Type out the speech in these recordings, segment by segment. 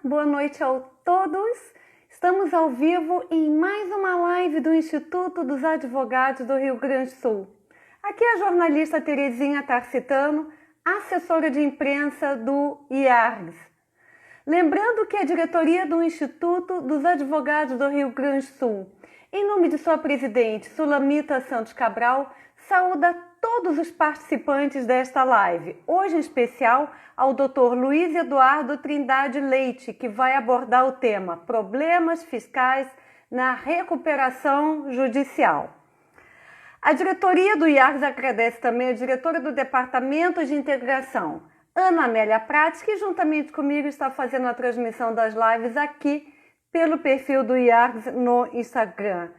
boa noite a todos. Estamos ao vivo em mais uma live do Instituto dos Advogados do Rio Grande do Sul. Aqui é a jornalista Terezinha Tarcitano, assessora de imprensa do IARGS. Lembrando que a diretoria do Instituto dos Advogados do Rio Grande do Sul, em nome de sua presidente, Sulamita Santos Cabral, saúda todos os participantes desta live, hoje em especial ao Dr. Luiz Eduardo Trindade Leite, que vai abordar o tema Problemas Fiscais na Recuperação Judicial. A diretoria do IARGS agradece também a diretora do Departamento de Integração, Ana Amélia Prates, que juntamente comigo está fazendo a transmissão das lives aqui pelo perfil do IARGS no Instagram.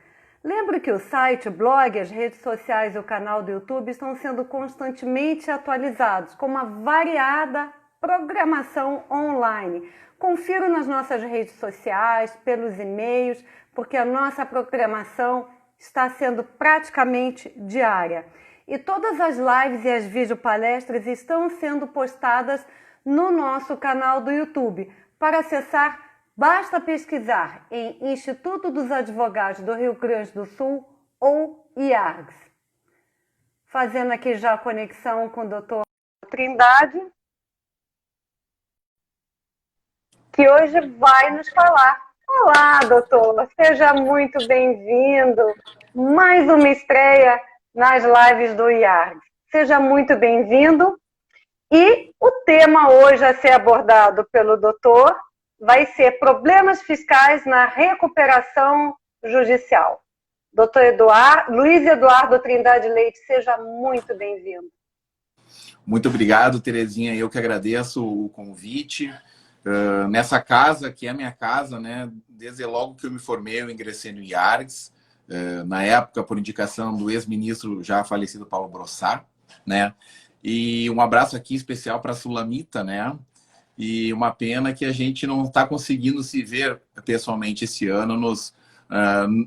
Lembro que o site, o blog, as redes sociais e o canal do YouTube estão sendo constantemente atualizados com uma variada programação online. Confira nas nossas redes sociais, pelos e-mails, porque a nossa programação está sendo praticamente diária. E todas as lives e as videopalestras estão sendo postadas no nosso canal do YouTube. Para acessar, basta pesquisar em Instituto dos Advogados do Rio Grande do Sul ou IARGS. Fazendo aqui já a conexão com o doutor Trindade, que hoje vai nos falar. Olá, doutor, seja muito bem-vindo. Mais uma estreia nas lives do IARGS. Seja muito bem-vindo. E o tema hoje a ser abordado pelo doutor vai ser problemas fiscais na recuperação judicial. Doutor Luiz Eduardo Trindade Leite, seja muito bem-vindo. Muito obrigado, Terezinha. Eu que agradeço o convite. Nessa casa, que é a minha casa, né? Desde logo que eu me formei, eu ingressei no IARGS, na época, por indicação do ex-ministro já falecido Paulo Brossard, né? E um abraço aqui especial para a Sulamita, né? E uma pena que a gente não está conseguindo se ver pessoalmente esse ano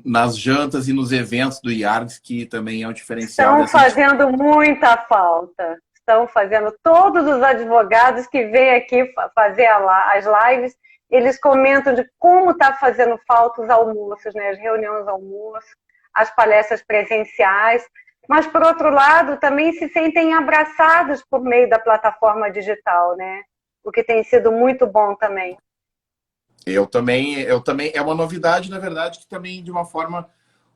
nas jantas e nos eventos do IARGS, que também é um diferencial. Estão fazendo muita falta. Estão fazendo. Todos os advogados que vêm aqui fazer as lives, eles comentam de como está fazendo falta os almoços, né? As reuniões almoço, as palestras presenciais. Mas, por outro lado, também se sentem abraçados por meio da plataforma digital, né? O que tem sido muito bom também. Eu também, é uma novidade, na verdade, que também, de uma forma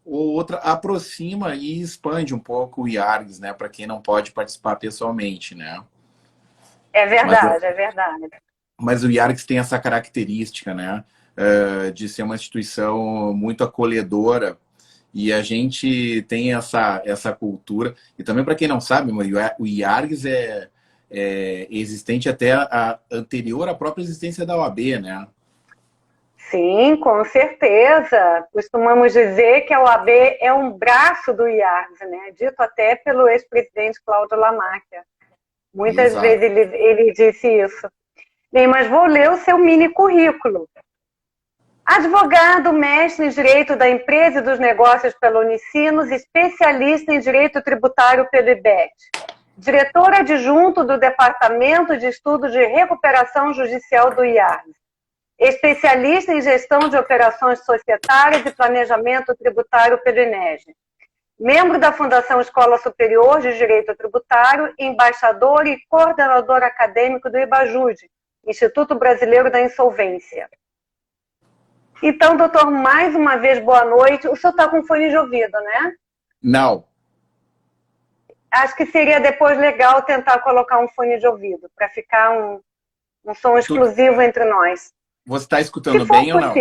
ou outra, aproxima e expande um pouco o IARGS, né, para quem não pode participar pessoalmente, né? É verdade, é verdade. Mas o IARGS tem essa característica, né, de ser uma instituição muito acolhedora, e a gente tem essa cultura. E também, para quem não sabe, o IARGS é existente até anterior à própria existência da OAB, né? Sim, com certeza. Costumamos dizer que a OAB é um braço do IARGS, né? Dito até pelo ex-presidente Cláudio Lamáquia. Muitas Exato. vezes ele disse isso. Bem, mas vou ler o seu mini currículo. Advogado, mestre em Direito da Empresa e dos Negócios pela Unicinos, especialista em Direito Tributário pelo IBET. Diretor adjunto do Departamento de Estudos de Recuperação Judicial do IARGS. Especialista em Gestão de Operações Societárias e Planejamento Tributário pelo INEGE. Membro da Fundação Escola Superior de Direito Tributário, embaixador e coordenador acadêmico do IBAJUD, Instituto Brasileiro da Insolvência. Então, doutor, mais uma vez, boa noite. O senhor está com fone de ouvido, né? Não. Acho que seria depois legal tentar colocar um fone de ouvido, para ficar um som exclusivo entre nós. Você está escutando bem ou não?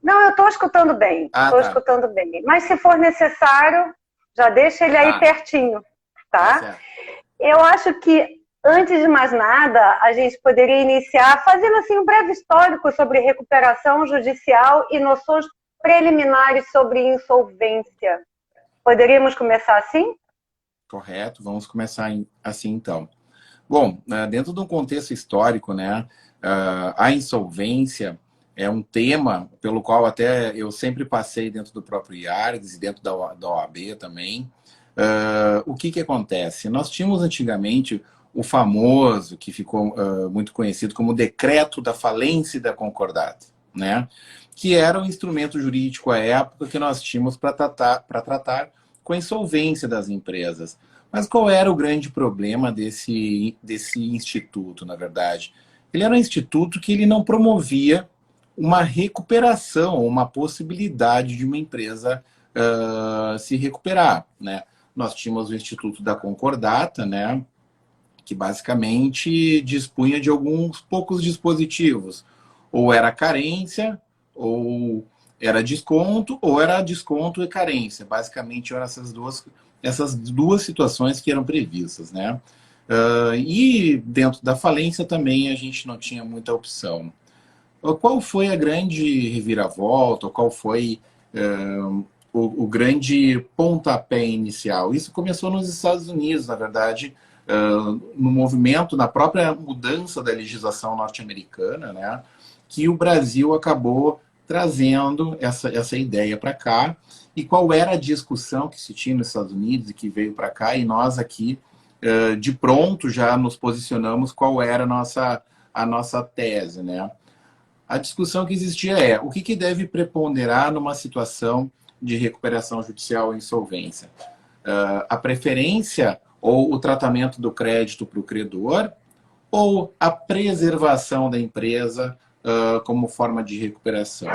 Não, eu estou escutando bem. Estou escutando bem. Mas se for necessário, já deixa ele aí pertinho, tá? Eu acho que, antes de mais nada, a gente poderia iniciar fazendo assim um breve histórico sobre recuperação judicial e noções preliminares sobre insolvência. Poderíamos começar assim? Correto, vamos começar assim então. Bom, dentro de um contexto histórico, né, a insolvência é um tema pelo qual até eu sempre passei dentro do próprio IARGS e dentro da OAB também. O que acontece? Nós tínhamos antigamente o famoso, que ficou muito conhecido como Decreto da Falência e da Concordata, né? Que era o instrumento jurídico à época que nós tínhamos para tratar com a insolvência das empresas. Mas qual era o grande problema desse instituto, na verdade? Ele era um instituto que ele não promovia uma recuperação, uma possibilidade de uma empresa se recuperar, né? Nós tínhamos o Instituto da Concordata, né, que basicamente dispunha de alguns poucos dispositivos. Ou era carência, ou era desconto, ou era desconto e carência. Basicamente eram essas duas situações que eram previstas, né? E dentro da falência também a gente não tinha muita opção. Qual foi a grande reviravolta? Qual foi o grande pontapé inicial? Isso começou nos Estados Unidos, na verdade, no movimento, na própria mudança da legislação norte-americana, né, que o Brasil acabou trazendo essa ideia para cá. E qual era a discussão que se tinha nos Estados Unidos e que veio para cá, e nós aqui, de pronto, já nos posicionamos qual era a nossa tese, né? A discussão que existia é o que deve preponderar numa situação de recuperação judicial ou insolvência? A preferência ou o tratamento do crédito para o credor ou a preservação da empresa como forma de recuperação?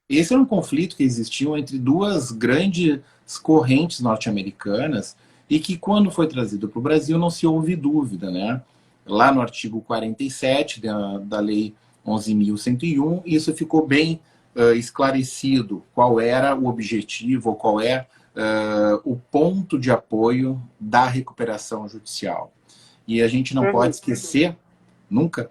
Esse era um conflito que existiu entre duas grandes correntes norte-americanas e que, quando foi trazido para o Brasil, não se houve dúvida, né? Lá no artigo 47 da Lei 11.101, isso ficou bem esclarecido qual era o objetivo, qual é o ponto de apoio da recuperação judicial. E a gente não pode esquecer, nunca,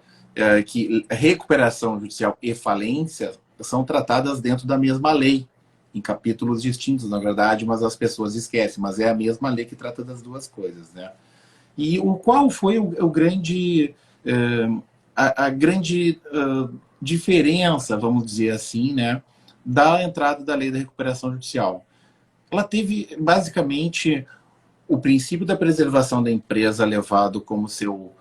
que recuperação judicial e falência são tratadas dentro da mesma lei, em capítulos distintos, na verdade, mas as pessoas esquecem, mas é a mesma lei que trata das duas coisas, né? E qual foi o grande... a grande diferença, vamos dizer assim, né, da entrada da lei da recuperação judicial? Ela teve, basicamente, o princípio da preservação da empresa levado como seu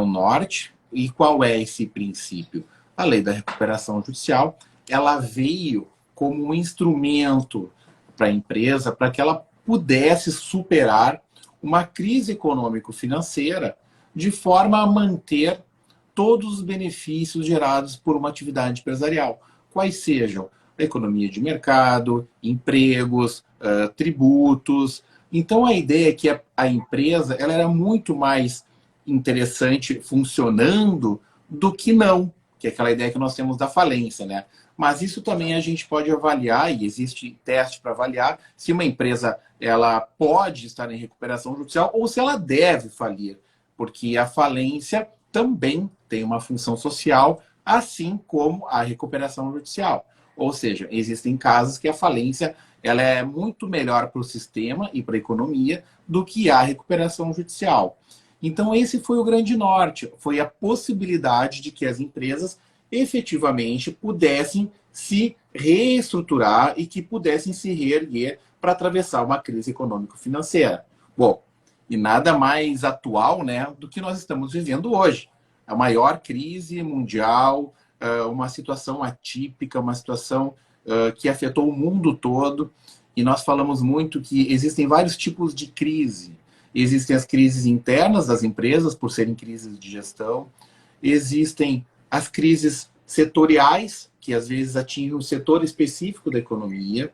norte. E qual é esse princípio? A lei da recuperação judicial, ela veio como um instrumento para a empresa para que ela pudesse superar uma crise econômico-financeira de forma a manter todos os benefícios gerados por uma atividade empresarial, quais sejam a economia de mercado, empregos, tributos. Então, a ideia é que a empresa ela era muito mais interessante funcionando do que não, que é aquela ideia que nós temos da falência, né? Mas isso também a gente pode avaliar, e existe teste para avaliar, se uma empresa ela pode estar em recuperação judicial ou se ela deve falir, porque a falência também tem uma função social, assim como a recuperação judicial. Ou seja, existem casos que a falência ela é muito melhor para o sistema e para a economia do que a recuperação judicial. Então, esse foi o grande norte, foi a possibilidade de que as empresas efetivamente pudessem se reestruturar e que pudessem se reerguer para atravessar uma crise econômico-financeira. Bom, e nada mais atual, né, do que nós estamos vivendo hoje. A maior crise mundial, uma situação atípica, uma situação que afetou o mundo todo. E nós falamos muito que existem vários tipos de crise. Existem as crises internas das empresas, por serem crises de gestão. Existem as crises setoriais, que às vezes atingem um setor específico da economia.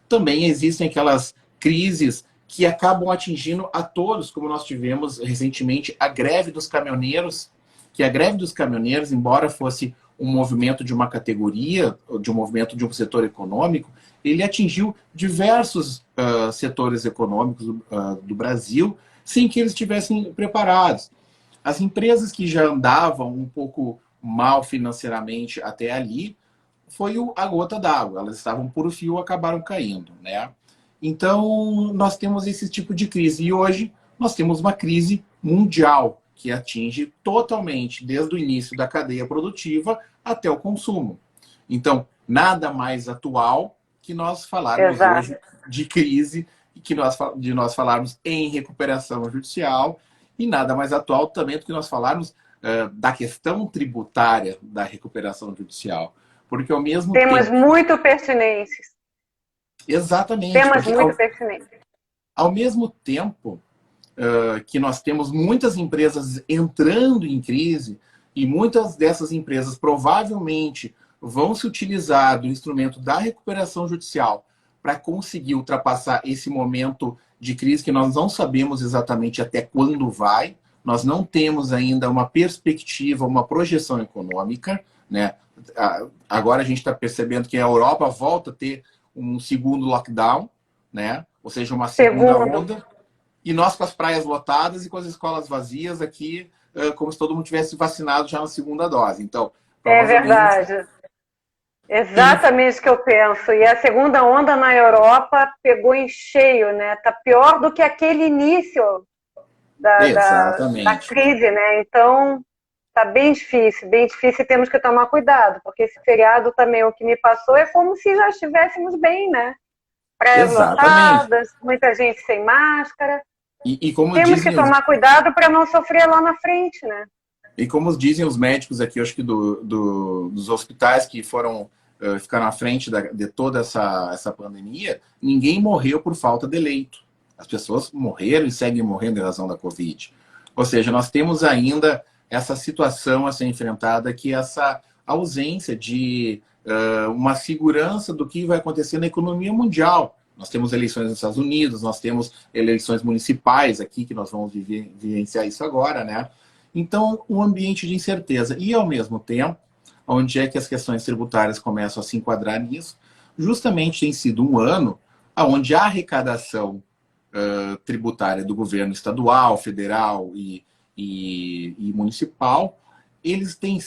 Também existem aquelas crises que acabam atingindo a todos, como nós tivemos recentemente a greve dos caminhoneiros, que a greve dos caminhoneiros, embora fosse um movimento de uma categoria, de um movimento de um setor econômico, ele atingiu diversos setores econômicos do Brasil sem que eles estivessem preparados. As empresas que já andavam um pouco mal financeiramente até ali, foi a gota d'água. Elas estavam por o fio, acabaram caindo, né? Então, nós temos esse tipo de crise. E hoje, nós temos uma crise mundial que atinge totalmente, desde o início da cadeia produtiva até o consumo. Então, nada mais atual que nós falarmos hoje de crise e de nós falarmos em recuperação judicial E nada mais atual também do que nós falarmos da questão tributária da recuperação judicial. Porque ao mesmo Temas tempo... muito pertinentes. Exatamente, Temas porque muito pertinentes. ao mesmo tempo que nós temos muitas empresas entrando em crise, e muitas dessas empresas provavelmente vão se utilizar do instrumento da recuperação judicial para conseguir ultrapassar esse momento de crise que nós não sabemos exatamente até quando vai, nós não temos ainda uma perspectiva, uma projeção econômica, né? Agora a gente está percebendo que a Europa volta a ter um segundo lockdown, né? Ou seja, uma segunda onda. E nós com as praias lotadas e com as escolas vazias aqui, como se todo mundo tivesse vacinado já na segunda dose. Então, provavelmente... É verdade. Exatamente o que eu penso. E a segunda onda na Europa pegou em cheio, né? Tá pior do que aquele início da crise, né? Então, tá bem difícil e temos que tomar cuidado, porque esse feriado também, o que me passou, é como se já estivéssemos bem, né? Praias lotadas, muita gente sem máscara. E como temos que tomar cuidado para não sofrer lá na frente, né? E como dizem os médicos aqui, eu acho que dos hospitais que ficaram à frente de toda essa pandemia, ninguém morreu por falta de leito. As pessoas morreram e seguem morrendo em razão da Covid. Ou seja, nós temos ainda essa situação a ser enfrentada, que é essa ausência de uma segurança do que vai acontecer na economia mundial. Nós temos eleições nos Estados Unidos, nós temos eleições municipais aqui, que nós vamos vivenciar isso agora, né? Então, um ambiente de incerteza. E, ao mesmo tempo, onde é que as questões tributárias começam a se enquadrar nisso? Justamente tem sido um ano onde a arrecadação tributária do governo estadual, federal e municipal, eles têm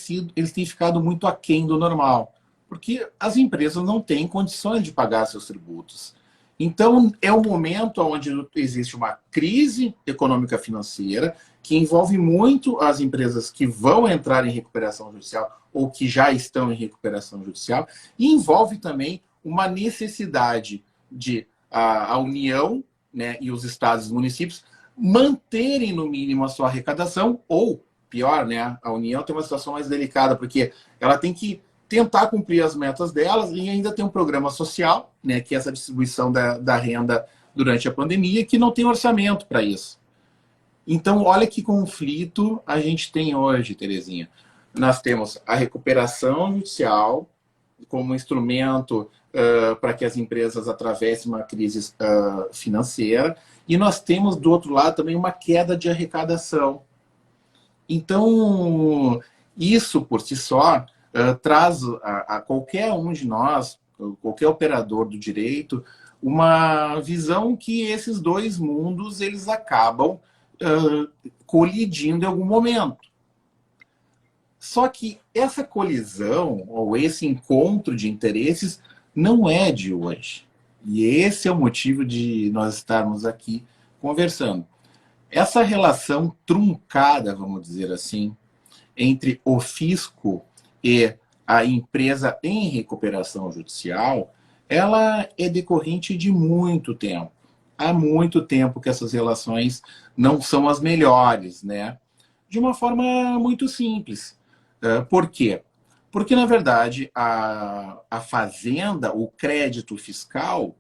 ficado muito aquém do normal, porque as empresas não têm condições de pagar seus tributos. Então, é um momento onde existe uma crise econômica financeira que envolve muito as empresas que vão entrar em recuperação judicial ou que já estão em recuperação judicial, e envolve também uma necessidade de a União, né, e os estados e municípios manterem, no mínimo, a sua arrecadação, ou, pior, né, a União tem uma situação mais delicada, porque ela tem que tentar cumprir as metas delas e ainda tem um programa social, né, que é essa distribuição da renda durante a pandemia, que não tem orçamento para isso. Então, olha que conflito a gente tem hoje, Terezinha. Nós temos a recuperação judicial como instrumento para que as empresas atravessem uma crise financeira, e nós temos, do outro lado, também uma queda de arrecadação. Então, isso por si só traz a qualquer um de nós, qualquer operador do direito, uma visão que esses dois mundos eles acabam colidindo em algum momento. Só que essa colisão, ou esse encontro de interesses, não é de hoje. E esse é o motivo de nós estarmos aqui conversando. Essa relação truncada, vamos dizer assim, entre o fisco e a empresa em recuperação judicial, ela é decorrente de muito tempo. Há muito tempo que essas relações não são as melhores, né? De uma forma muito simples. Por quê? Porque, na verdade, a fazenda, o crédito fiscal,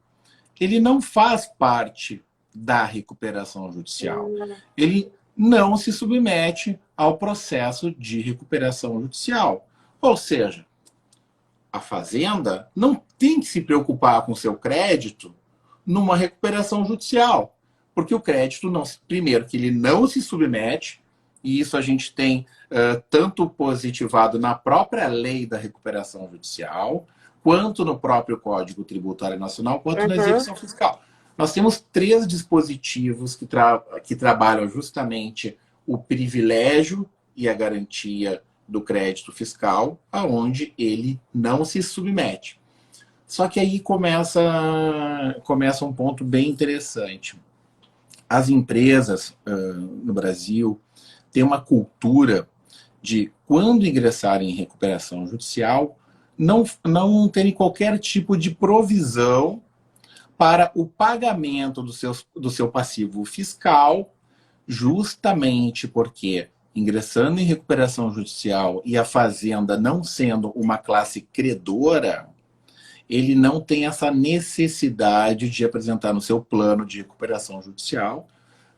ele não faz parte da recuperação judicial. Ele não se submete ao processo de recuperação judicial. Ou seja, a fazenda não tem que se preocupar com seu crédito numa recuperação judicial, porque o crédito, não, primeiro, que ele não se submete, e isso a gente tem tanto positivado na própria lei da recuperação judicial, quanto no próprio Código Tributário Nacional, quanto na execução fiscal. Nós temos 3 dispositivos que trabalham justamente o privilégio e a garantia do crédito fiscal, aonde ele não se submete. Só que aí começa um ponto bem interessante. As empresas no Brasil têm uma cultura de, quando ingressarem em recuperação judicial, não terem qualquer tipo de provisão para o pagamento do seu passivo fiscal, justamente porque, ingressando em recuperação judicial e a fazenda não sendo uma classe credora, ele não tem essa necessidade de apresentar no seu plano de recuperação judicial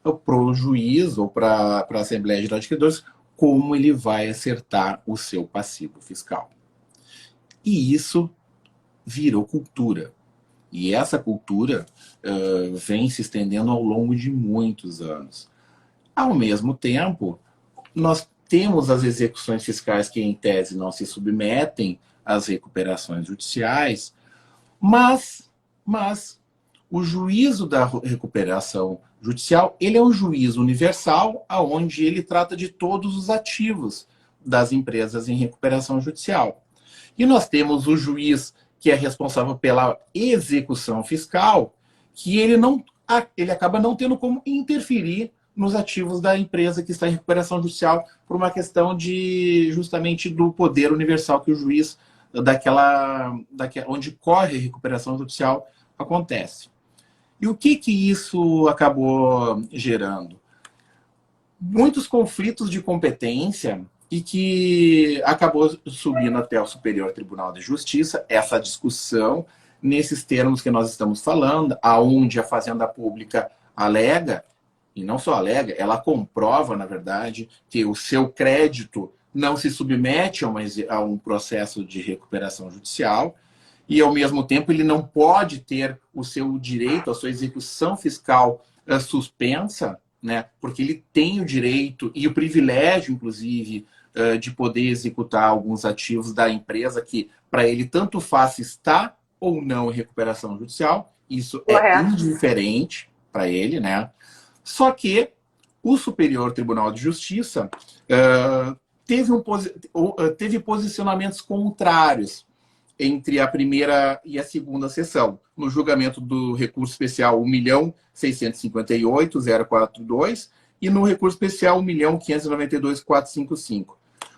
para o juiz ou para a Assembleia Geral de Credores como ele vai acertar o seu passivo fiscal. E isso virou cultura. E essa cultura vem se estendendo ao longo de muitos anos. Ao mesmo tempo, nós temos as execuções fiscais que, em tese, não se submetem às recuperações judiciais, mas o juízo da recuperação judicial, ele é um juízo universal, onde ele trata de todos os ativos das empresas em recuperação judicial. E nós temos o juiz que é responsável pela execução fiscal, que ele acaba não tendo como interferir nos ativos da empresa que está em recuperação judicial por uma questão justamente do poder universal que o juiz onde corre a recuperação judicial acontece. E o que isso acabou gerando? Muitos conflitos de competência e que acabou subindo até o Superior Tribunal de Justiça, essa discussão, nesses termos que nós estamos falando, aonde a Fazenda Pública alega, e não só alega, ela comprova, na verdade, que o seu crédito não se submete a um processo de recuperação judicial e, ao mesmo tempo, ele não pode ter o seu direito, a sua execução fiscal suspensa, né? Porque ele tem o direito e o privilégio, inclusive, de poder executar alguns ativos da empresa que, para ele, tanto faz se está ou não em recuperação judicial. Isso é indiferente para ele, né? Só que o Superior Tribunal de Justiça teve posicionamentos contrários entre a primeira e a segunda sessão, no julgamento do recurso especial 1.658.042 e no recurso especial 1.592.455.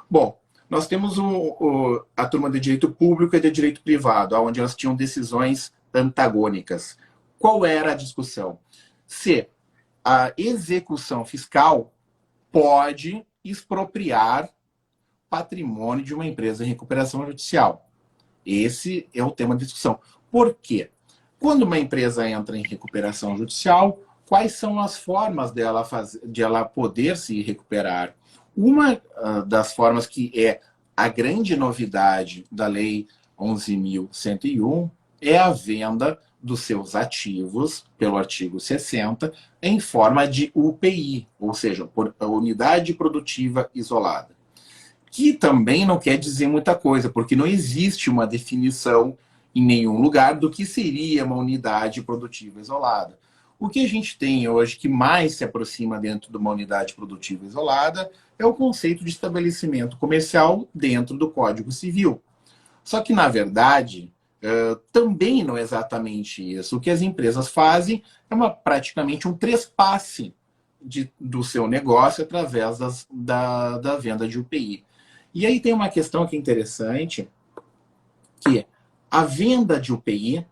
Bom, nós temos a turma de direito público e de direito privado, onde elas tinham decisões antagônicas. Qual era a discussão? Se a execução fiscal pode expropriar patrimônio de uma empresa em recuperação judicial. Esse é o tema de discussão. Por quê? Quando uma empresa entra em recuperação judicial, quais são as formas de ela poder se recuperar? Uma das formas que é a grande novidade da Lei 11.101 é a venda dos seus ativos, pelo artigo 60, em forma de UPI, ou seja, por unidade produtiva isolada. Que também não quer dizer muita coisa, porque não existe uma definição em nenhum lugar do que seria uma unidade produtiva isolada. O que a gente tem hoje que mais se aproxima dentro de uma unidade produtiva isolada é o conceito de estabelecimento comercial dentro do Código Civil. Só que, na verdade, também não é exatamente isso. O que as empresas fazem é praticamente um trespasse do seu negócio através da venda de UPI. E aí tem uma questão que é interessante, que a venda de UPI,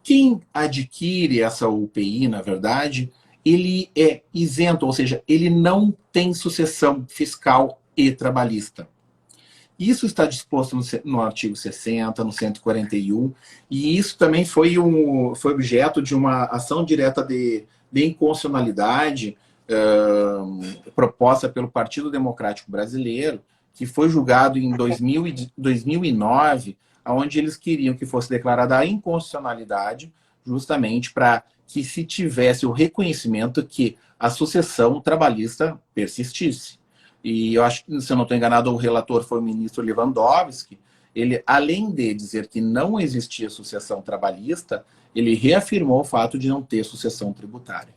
quem adquire essa UPI, na verdade, ele é isento, ou seja, ele não tem sucessão fiscal e trabalhista. Isso está disposto no artigo 60, no 141, e isso também foi objeto de uma ação direta de inconstitucionalidade proposta pelo Partido Democrático Brasileiro, que foi julgado em 2009, onde eles queriam que fosse declarada a inconstitucionalidade, justamente para que se tivesse o reconhecimento que a sucessão trabalhista persistisse. E eu acho que, se eu não estou enganado, o relator foi o ministro Lewandowski. Ele, além de dizer que não existia sucessão trabalhista, ele reafirmou o fato de não ter sucessão tributária.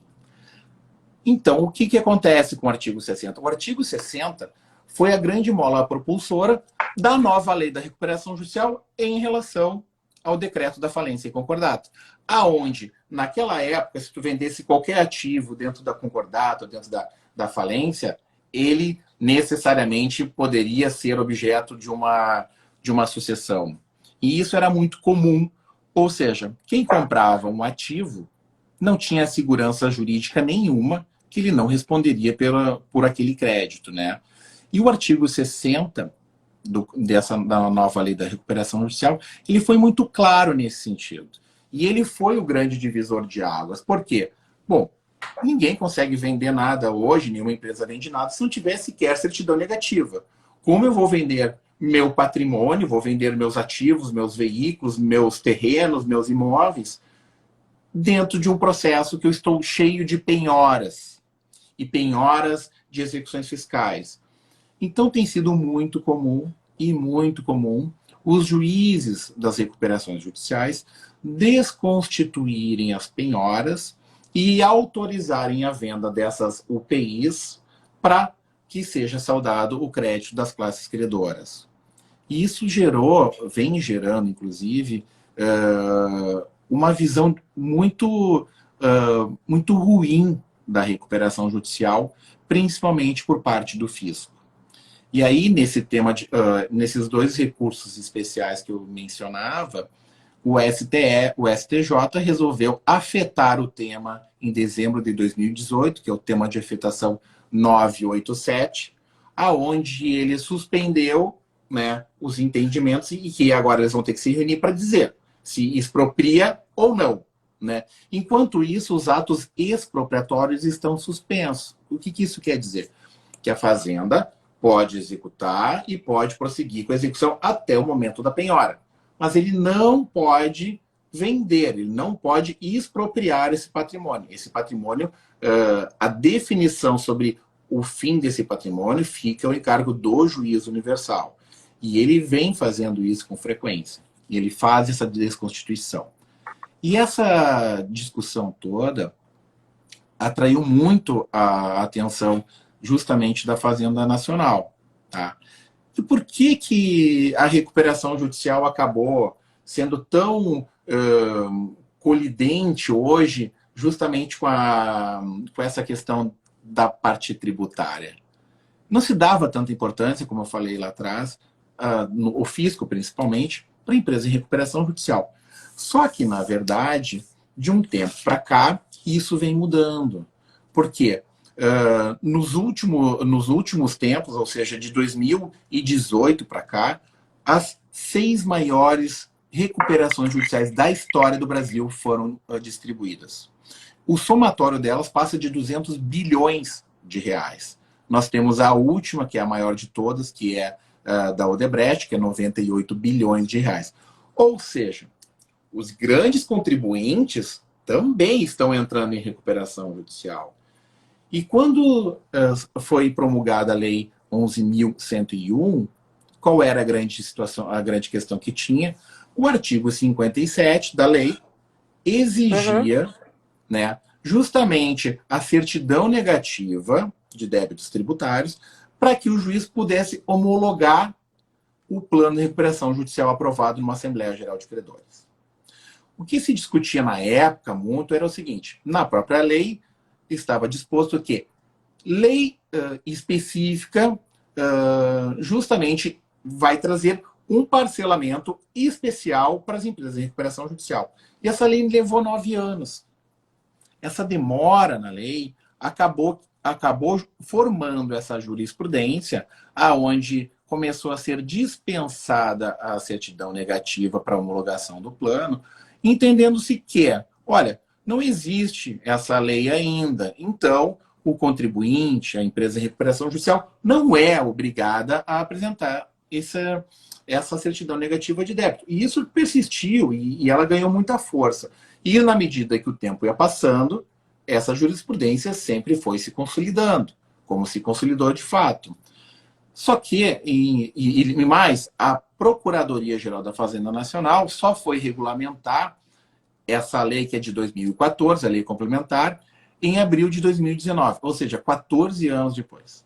Então, o que acontece com o artigo 60? O artigo 60 foi a grande mola propulsora da nova lei da recuperação judicial em relação ao decreto da falência e concordato. Aonde, naquela época, se tu vendesse qualquer ativo dentro da concordato, dentro da falência, ele necessariamente poderia ser objeto de uma sucessão. E isso era muito comum. Ou seja, quem comprava um ativo não tinha segurança jurídica nenhuma que ele não responderia por aquele crédito, né? E o artigo 60 da nova lei da recuperação judicial, ele foi muito claro nesse sentido. E ele foi o grande divisor de águas. Por quê? Bom, ninguém consegue vender nada hoje, nenhuma empresa vende nada, se não tiver sequer certidão negativa. Como eu vou vender meu patrimônio, vou vender meus ativos, meus veículos, meus terrenos, meus imóveis, dentro de um processo que eu estou cheio de penhoras, e penhoras de execuções fiscais. Então tem sido muito comum os juízes das recuperações judiciais desconstituírem as penhoras e autorizarem a venda dessas UPIs para que seja saldado o crédito das classes credoras. E isso vem gerando, inclusive, uma visão muito ruim da recuperação judicial, principalmente por parte do fisco. E aí, nesses dois recursos especiais que eu mencionava, o STJ resolveu afetar o tema em dezembro de 2018, que é o tema de afetação 987, aonde ele suspendeu, né, os entendimentos e que agora eles vão ter que se reunir para dizer se expropria ou não, né? Enquanto isso, os atos expropriatórios estão suspensos. O que isso quer dizer? Que a Fazenda pode executar e pode prosseguir com a execução até o momento da penhora. Mas ele não pode vender, ele não pode expropriar esse patrimônio. Esse patrimônio, a definição sobre o fim desse patrimônio fica ao encargo do juiz universal. E ele vem fazendo isso com frequência. Ele faz essa desconstituição. E essa discussão toda atraiu muito a atenção justamente da Fazenda Nacional. Tá? E por que a recuperação judicial acabou sendo tão colidente hoje, justamente com essa questão da parte tributária? Não se dava tanta importância, como eu falei lá atrás, o fisco principalmente, para a empresa em recuperação judicial. Só que, na verdade, de um tempo para cá, isso vem mudando. Por quê? Nos últimos tempos, ou seja, de 2018 para cá, as 6 maiores recuperações judiciais da história do Brasil foram distribuídas. O somatório delas passa de 200 bilhões de reais. Nós temos a última, que é a maior de todas, que é da Odebrecht, que é 98 bilhões de reais. Ou seja, os grandes contribuintes também estão entrando em recuperação judicial. E quando foi promulgada a Lei 11.101, qual era a grande questão que tinha? O artigo 57 da lei exigia, né, justamente a certidão negativa de débitos tributários para que o juiz pudesse homologar o plano de recuperação judicial aprovado numa Assembleia Geral de Credores. O que se discutia na época muito era o seguinte: na própria lei estava disposto que lei específica justamente vai trazer um parcelamento especial para as empresas de recuperação judicial. E essa lei levou 9 anos. Essa demora na lei acabou formando essa jurisprudência, aonde começou a ser dispensada a certidão negativa para homologação do plano, entendendo-se que, olha, não existe essa lei ainda, então o contribuinte, a empresa de recuperação judicial, não é obrigada a apresentar essa certidão negativa de débito. E isso persistiu e ela ganhou muita força. E na medida que o tempo ia passando, essa jurisprudência sempre foi se consolidando, como se consolidou de fato. Só que, e mais, a Procuradoria-Geral da Fazenda Nacional só foi regulamentar essa lei que é de 2014, a lei complementar, em abril de 2019, ou seja, 14 anos depois.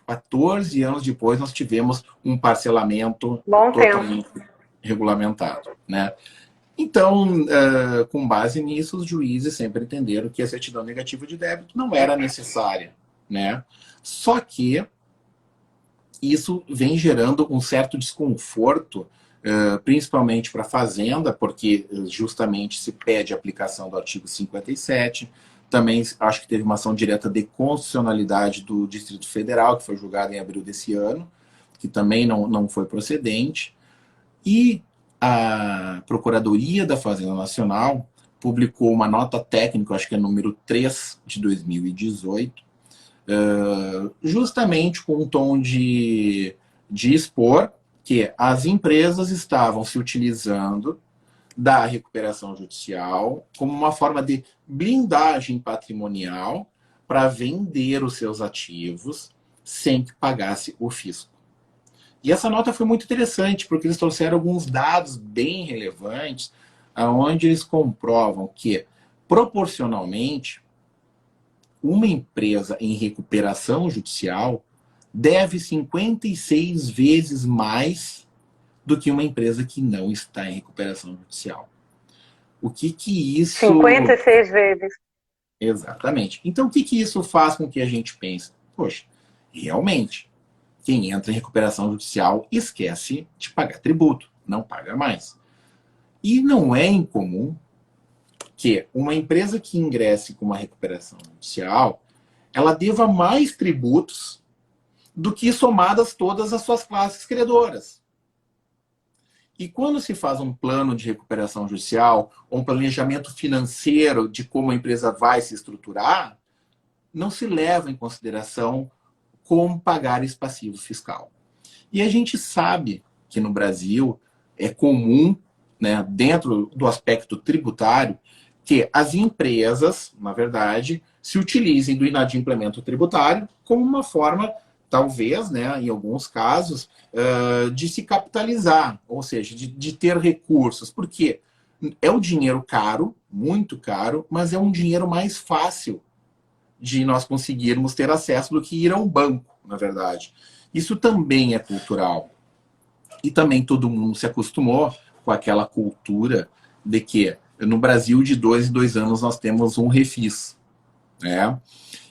14 anos depois nós tivemos um parcelamento totalmente regulamentado, né? Então, com base nisso, os juízes sempre entenderam que a certidão negativa de débito não era necessária, né? Só que isso vem gerando um certo desconforto, principalmente para a Fazenda, porque justamente se pede a aplicação do artigo 57, Também acho que teve uma ação direta de constitucionalidade do Distrito Federal, que foi julgada em abril desse ano, que também não foi procedente. E a Procuradoria da Fazenda Nacional publicou uma nota técnica, acho que é número 3 de 2018, justamente com um tom de expor que as empresas estavam se utilizando da recuperação judicial como uma forma de blindagem patrimonial para vender os seus ativos sem que pagasse o fisco. E essa nota foi muito interessante, porque eles trouxeram alguns dados bem relevantes, onde eles comprovam que, proporcionalmente, uma empresa em recuperação judicial deve 56 vezes mais do que uma empresa que não está em recuperação judicial. O que isso... 56 vezes. Exatamente. Então, o que isso faz com que a gente pense? Poxa, realmente, quem entra em recuperação judicial esquece de pagar tributo, não paga mais. E não é incomum que uma empresa que ingresse com uma recuperação judicial, ela deva mais tributos do que somadas todas as suas classes credoras. E quando se faz um plano de recuperação judicial, ou um planejamento financeiro de como a empresa vai se estruturar, não se leva em consideração como pagar esse passivo fiscal. E a gente sabe que no Brasil é comum, né, dentro do aspecto tributário, que as empresas, na verdade, se utilizem do inadimplemento tributário como uma forma, talvez, né, em alguns casos, de se capitalizar, ou seja, de ter recursos. Porque é um dinheiro caro, muito caro, mas é um dinheiro mais fácil de nós conseguirmos ter acesso do que ir a um banco, na verdade. Isso também é cultural. E também todo mundo se acostumou com aquela cultura de que no Brasil, de 2 em 2 anos, nós temos um refis, né?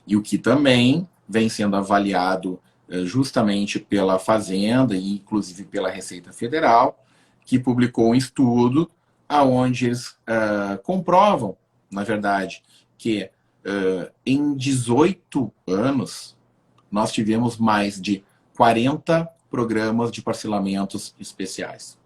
E o que também vem sendo avaliado justamente pela Fazenda e inclusive pela Receita Federal, que publicou um estudo onde eles comprovam, na verdade, que em 18 anos nós tivemos mais de 40 programas de parcelamentos especiais.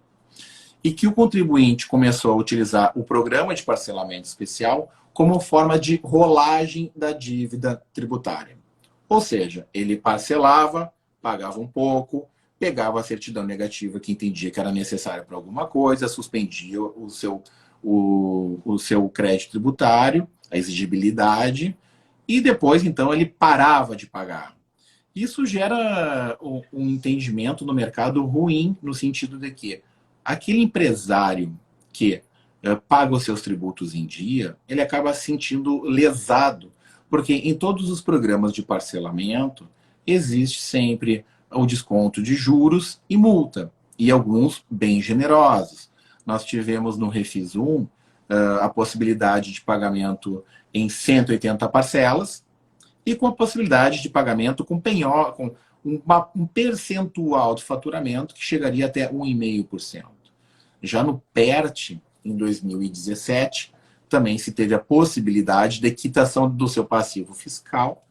E que o contribuinte começou a utilizar o programa de parcelamento especial como forma de rolagem da dívida tributária. Ou seja, ele parcelava, pagava um pouco, pegava a certidão negativa que entendia que era necessária para alguma coisa, suspendia o seu crédito tributário, a exigibilidade, e depois, então, ele parava de pagar. Isso gera um entendimento no mercado ruim, no sentido de que aquele empresário que paga os seus tributos em dia, ele acaba se sentindo lesado, porque em todos os programas de parcelamento existe sempre o desconto de juros e multa, e alguns bem generosos. Nós tivemos no Refis 1 a possibilidade de pagamento em 180 parcelas e com a possibilidade de pagamento com penhor, com um percentual de faturamento que chegaria até 1,5%. Já no PERT, em 2017, também se teve a possibilidade de quitação do seu passivo fiscal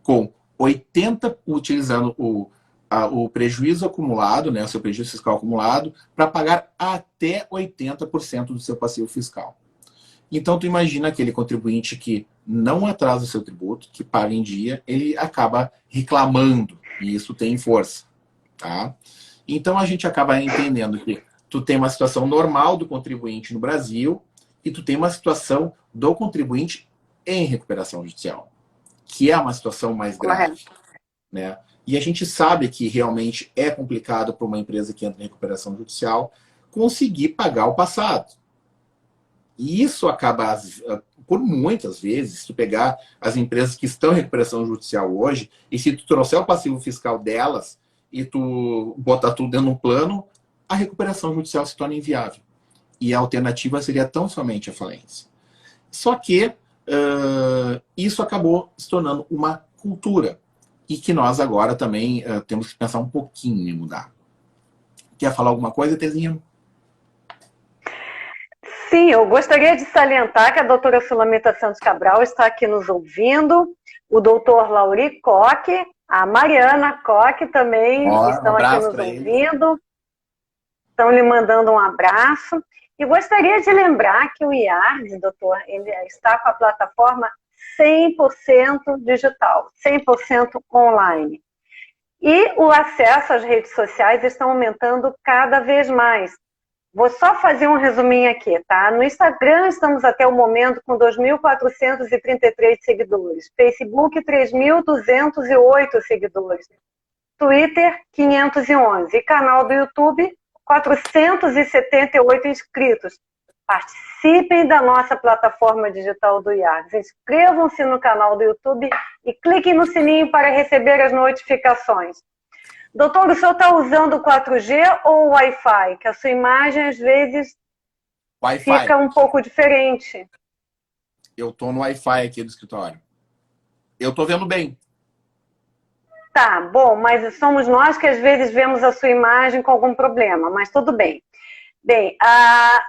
com 80%, utilizando o prejuízo acumulado, né, o seu prejuízo fiscal acumulado, para pagar até 80% do seu passivo fiscal. Então, tu imagina aquele contribuinte que não atrasa o seu tributo, que paga em dia, ele acaba reclamando, e isso tem força. Tá? Então, a gente acaba entendendo que tu tem uma situação normal do contribuinte no Brasil e tu tem uma situação do contribuinte em recuperação judicial, que é uma situação mais grave. Né? E a gente sabe que realmente é complicado para uma empresa que entra em recuperação judicial conseguir pagar o passado. E isso acaba, por muitas vezes, se tu pegar as empresas que estão em recuperação judicial hoje, e se tu trouxer o passivo fiscal delas e tu botar tudo dentro de um plano, a recuperação judicial se torna inviável. E a alternativa seria tão somente a falência. Só que isso acabou se tornando uma cultura. E que nós agora também temos que pensar um pouquinho em mudar. Quer falar alguma coisa, Tezinha? Sim, eu gostaria de salientar que a doutora Sulamita Santos Cabral está aqui nos ouvindo, o doutor Lauri Koch, a Mariana Koch também Ó, um estão aqui abraço nos para ele. ouvindo, estão lhe mandando um abraço. E gostaria de lembrar que o IARDS, doutor, ele está com a plataforma 100% digital, 100% online. E o acesso às redes sociais está aumentando cada vez mais. Vou só fazer um resuminho aqui, tá? No Instagram estamos até o momento com 2.433 seguidores. Facebook, 3.208 seguidores. Twitter, 511. E canal do YouTube, 478 inscritos. Participem da nossa plataforma digital do IARDS. Inscrevam-se no canal do YouTube e cliquem no sininho para receber as notificações. Doutor, o senhor está usando o 4G ou o Wi-Fi? Que a sua imagem, às vezes, fica um pouco diferente. Eu estou no Wi-Fi aqui do escritório. Eu estou vendo bem. Tá, bom, mas somos nós que às vezes vemos a sua imagem com algum problema, mas tudo bem. Bem, a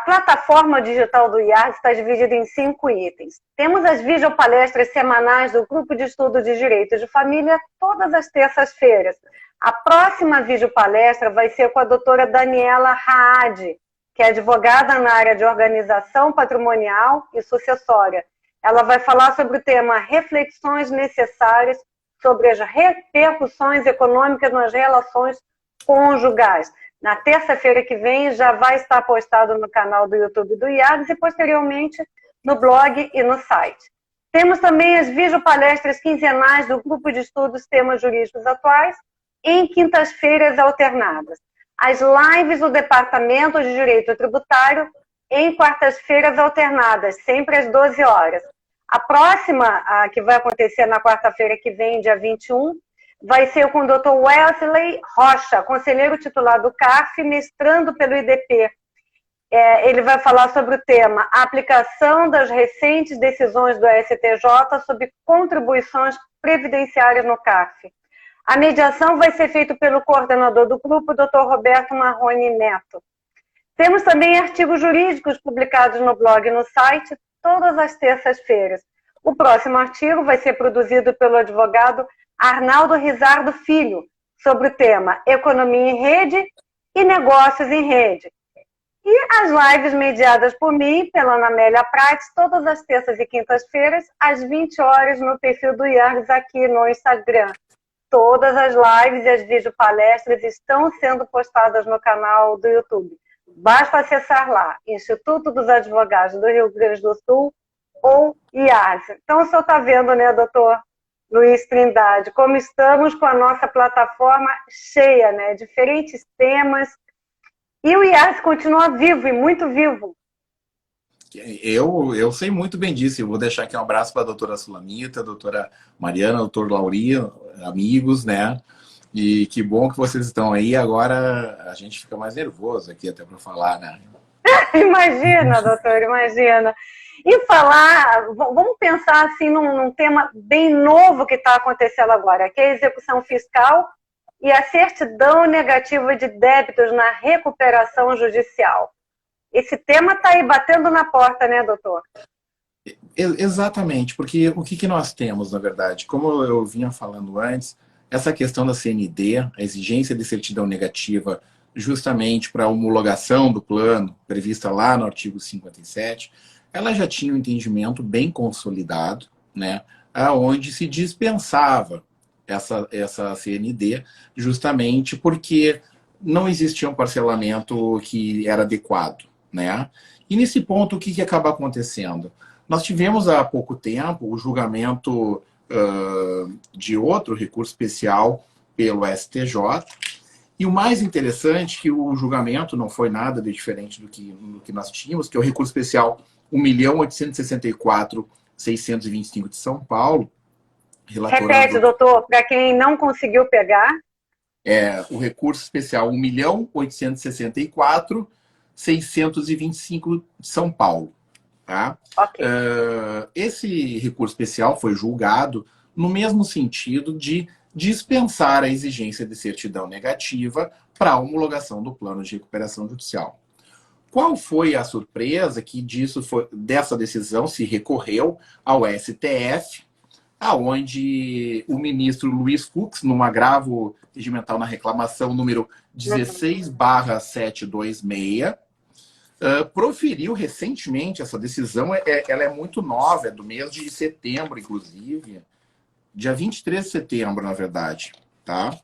plataforma digital do IARDS está dividida em 5 itens. Temos as videopalestras semanais do Grupo de Estudo de Direito de Família, todas as terças-feiras. A próxima videopalestra vai ser com a doutora Daniela Raad, que é advogada na área de organização patrimonial e sucessória. Ela vai falar sobre o tema Reflexões Necessárias sobre as repercussões econômicas nas relações conjugais. Na terça-feira que vem já vai estar postado no canal do YouTube do IARDS e posteriormente no blog e no site. Temos também as videopalestras quinzenais do Grupo de Estudos Temas Jurídicos Atuais em quintas-feiras alternadas. As lives do Departamento de Direito Tributário em quartas-feiras alternadas, sempre às 12 horas. A próxima, que vai acontecer na quarta-feira que vem, dia 21, vai ser com o Dr. Wesley Rocha, conselheiro titular do CARF, mestrando pelo IDP. Ele vai falar sobre o tema a aplicação das recentes decisões do STJ sobre contribuições previdenciárias no CARF. A mediação vai ser feita pelo coordenador do grupo, Dr. Roberto Marrone Neto. Temos também artigos jurídicos publicados no blog e no site, todas as terças-feiras. O próximo artigo vai ser produzido pelo advogado Arnaldo Rizardo Filho, sobre o tema Economia em Rede e Negócios em Rede. E as lives mediadas por mim, pela Ana Amélia Prates, todas as terças e quintas-feiras, às 20 horas, no perfil do IARDS aqui no Instagram. Todas as lives e as videopalestras estão sendo postadas no canal do YouTube. Basta acessar lá, Instituto dos Advogados do Rio Grande do Sul ou IARDS. Então, o senhor está vendo, né, doutor Luiz Trindade, como estamos com a nossa plataforma cheia, né, diferentes temas. E o IARDS continua vivo e muito vivo. Eu sei muito bem disso. Eu vou deixar aqui um abraço para a doutora Sulamita, a doutora Mariana, o doutor Lauri, amigos, né? E que bom que vocês estão aí. Agora a gente fica mais nervoso aqui até para falar, né? Imagina, doutor, imagina. E falar, vamos pensar assim num tema bem novo que está acontecendo agora, que é a execução fiscal e a certidão negativa de débitos na recuperação judicial. Esse tema está aí batendo na porta, né, doutor? Exatamente, porque o que nós temos, na verdade, como eu vinha falando antes, essa questão da CND, a exigência de certidão negativa justamente para a homologação do plano, prevista lá no artigo 57, ela já tinha um entendimento bem consolidado, né, onde se dispensava essa CND justamente porque não existia um parcelamento que era adequado, né? E nesse ponto, o que acaba acontecendo? Nós tivemos há pouco tempo o julgamento de outro recurso especial pelo STJ, e o mais interessante é que o julgamento não foi nada de diferente do que nós tínhamos, que é o recurso especial 1.864.625 de São Paulo. Repete, doutor, para quem não conseguiu pegar. O recurso especial 1.864.625 de São Paulo. Tá? Okay. Esse recurso especial foi julgado no mesmo sentido de dispensar a exigência de certidão negativa para a homologação do plano de recuperação judicial. qual foi a surpresa que dessa decisão se recorreu ao STF, aonde o ministro Luiz Fux, num agravo regimental na reclamação número 16/726, proferiu recentemente essa decisão. Ela é muito nova, é do mês de setembro, inclusive, dia 23 de setembro, na verdade. Tá?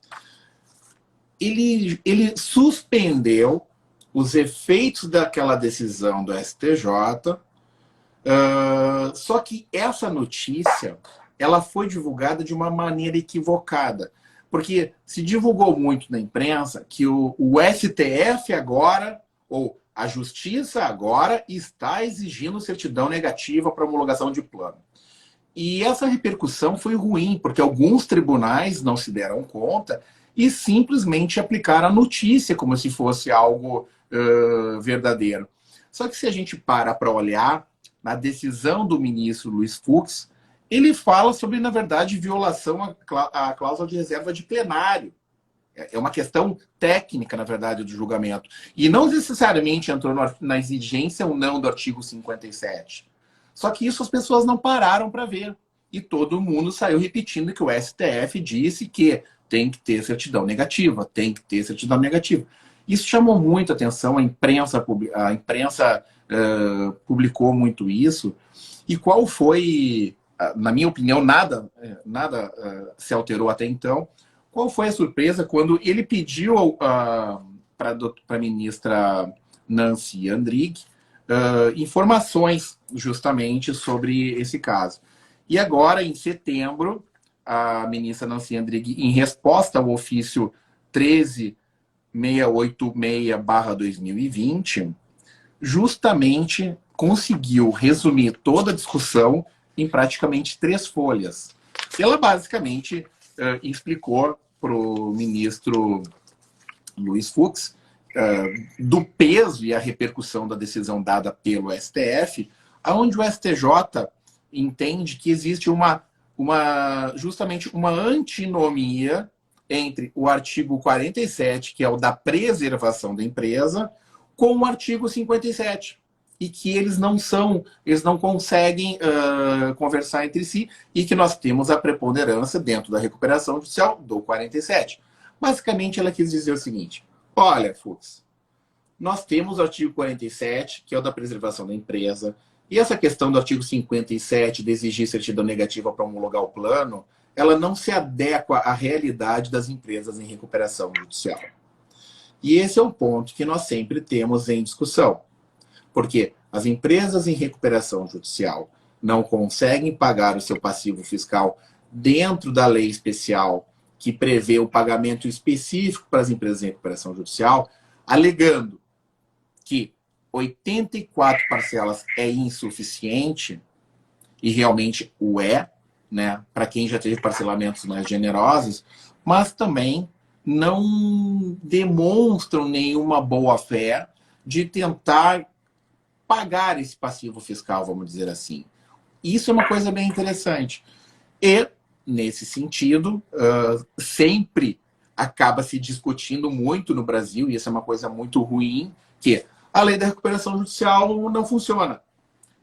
Ele suspendeu os efeitos daquela decisão do STJ, só que essa notícia ela foi divulgada de uma maneira equivocada, porque se divulgou muito na imprensa que o STF agora, ou a Justiça agora, está exigindo certidão negativa para homologação de plano. E essa repercussão foi ruim, porque alguns tribunais não se deram conta e simplesmente aplicaram a notícia como se fosse algo verdadeiro. Só que se a gente para olhar na decisão do ministro Luiz Fux, ele fala sobre, na verdade, violação à cláusula de reserva de plenário. É uma questão técnica, na verdade, do julgamento. E não necessariamente entrou na exigência ou não do artigo 57. Só que isso as pessoas não pararam para ver. E todo mundo saiu repetindo que o STF disse que tem que ter certidão negativa, tem que ter certidão negativa. Isso chamou muito a atenção, a imprensa publicou muito isso. E qual foi, na minha opinião, nada se alterou até então. Qual foi a surpresa quando ele pediu para a ministra Nancy Andrighi informações justamente sobre esse caso. E agora, em setembro, a ministra Nancy Andrighi, em resposta ao ofício 13686/2020, justamente conseguiu resumir toda a discussão em praticamente 3 folhas. Ela basicamente explicou para o ministro Luiz Fux do peso e a repercussão da decisão dada pelo STF, onde o STJ entende que existe justamente uma antinomia entre o artigo 47, que é o da preservação da empresa, com o artigo 57, e que eles não conseguem conversar entre si, e que nós temos a preponderância dentro da recuperação judicial do 47. Basicamente, ela quis dizer o seguinte: olha, Fux, nós temos o artigo 47, que é o da preservação da empresa, e essa questão do artigo 57, de exigir certidão negativa para homologar o plano, ela não se adequa à realidade das empresas em recuperação judicial. E esse é um ponto que nós sempre temos em discussão. Porque as empresas em recuperação judicial não conseguem pagar o seu passivo fiscal dentro da lei especial que prevê o pagamento específico para as empresas em recuperação judicial, alegando que 84 parcelas é insuficiente, e realmente o é, né, para quem já teve parcelamentos mais generosos, mas também não demonstram nenhuma boa-fé de tentar pagar esse passivo fiscal, vamos dizer assim. Isso é uma coisa bem interessante. E, nesse sentido, sempre acaba se discutindo muito no Brasil, e isso é uma coisa muito ruim, que a lei da recuperação judicial não funciona.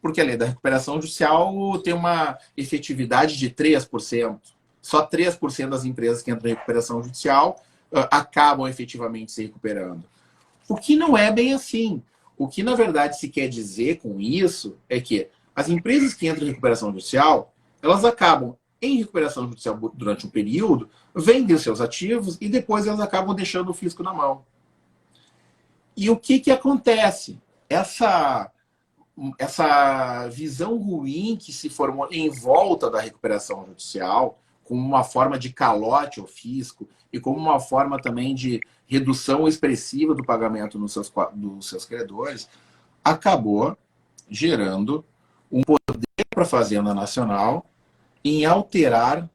Porque a lei da recuperação judicial tem uma efetividade de 3%. Só 3% das empresas que entram em recuperação judicial acabam efetivamente se recuperando. O que não é bem assim. O que, na verdade, se quer dizer com isso é que as empresas que entram em recuperação judicial, elas acabam em recuperação judicial durante um período, vendem os seus ativos e depois elas acabam deixando o fisco na mão. E o que acontece? Essa visão ruim que se formou em volta da recuperação judicial, como uma forma de calote ao fisco e como uma forma também de redução expressiva do pagamento dos seus credores, acabou gerando um poder para a Fazenda Nacional em alterar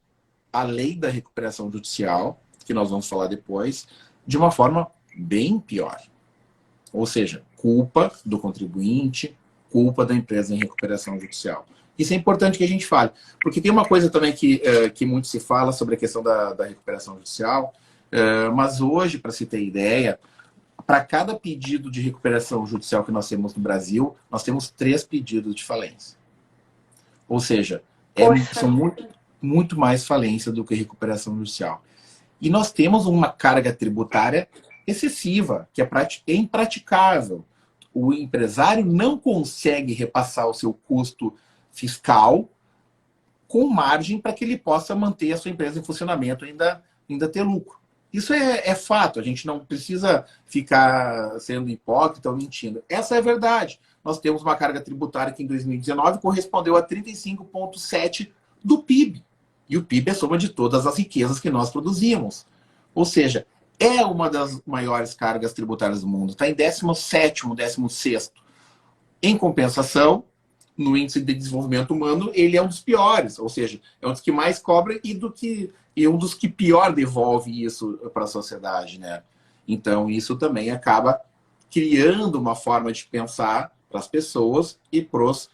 a lei da recuperação judicial, que nós vamos falar depois, de uma forma bem pior. Ou seja, culpa do contribuinte, culpa da empresa em recuperação judicial. Isso é importante que a gente fale, porque tem uma coisa também que muito se fala sobre a questão da recuperação judicial, mas hoje, para se ter ideia, para cada pedido de recuperação judicial que nós temos no Brasil, nós temos 3 pedidos de falência. Ou seja, são muito mais falência do que recuperação judicial. E nós temos uma carga tributária excessiva, que é impraticável. O empresário não consegue repassar o seu custo fiscal com margem para que ele possa manter a sua empresa em funcionamento e ainda ter lucro. Isso é fato, a gente não precisa ficar sendo hipócrita ou mentindo. Essa é a verdade. Nós temos uma carga tributária que em 2019 correspondeu a 35,7% do PIB. E o PIB é a soma de todas as riquezas que nós produzimos. Ou seja, é uma das maiores cargas tributárias do mundo. Está em 17º, 16º. Em compensação, no índice de desenvolvimento humano, ele é um dos piores. Ou seja, é um dos que mais cobra e um dos que pior devolve isso para a sociedade, né? Então, isso também acaba criando uma forma de pensar para as pessoas e para os